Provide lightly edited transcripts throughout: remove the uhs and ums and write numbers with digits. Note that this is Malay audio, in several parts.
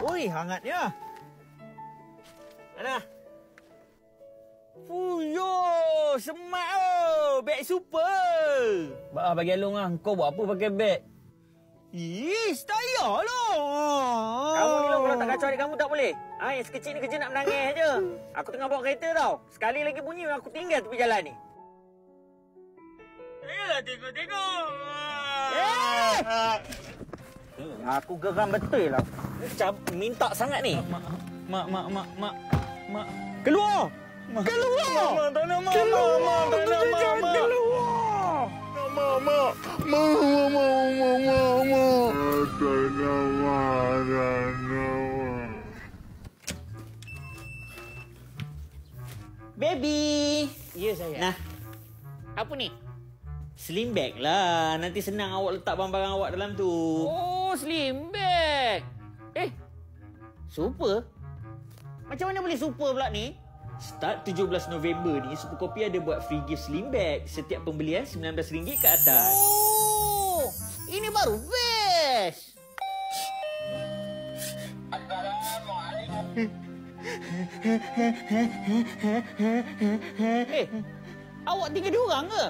Ui, hangatnya. Mana? Fuyo, semak oh. Beg super. Bagi Along lah. Kau buat apa pakai beg? Ish, tak payahlah. Kamu ni Long, kalau tak kacau adik kamu tak boleh. Yang sekecil ni kerja nak menangis je. Aku tengah bawa kereta tau. Sekali lagi bunyi aku tinggal tepi jalan ni. Ayolah tengok-tengok. Aku geram betul lah. Macam minta sangat ni. Mak. Keluar! Keluar! Mak, tak nak mak. Keluar! Mak, tak nak mak. Keluar! Mak. Baby! Ya, saya. Nah, Apa ni? slim bag lah. Nanti senang awak letak barang-barang awak dalam tu. Oh, slim bag. Super? Macam mana boleh super pula ni? Start 17 November ni, Super Kopi ada buat free gift slim bag. Setiap pembelian RM19 ke atas. Oh, ini baru best. Awak tinggal 2 orang ke?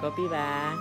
Kopi bang.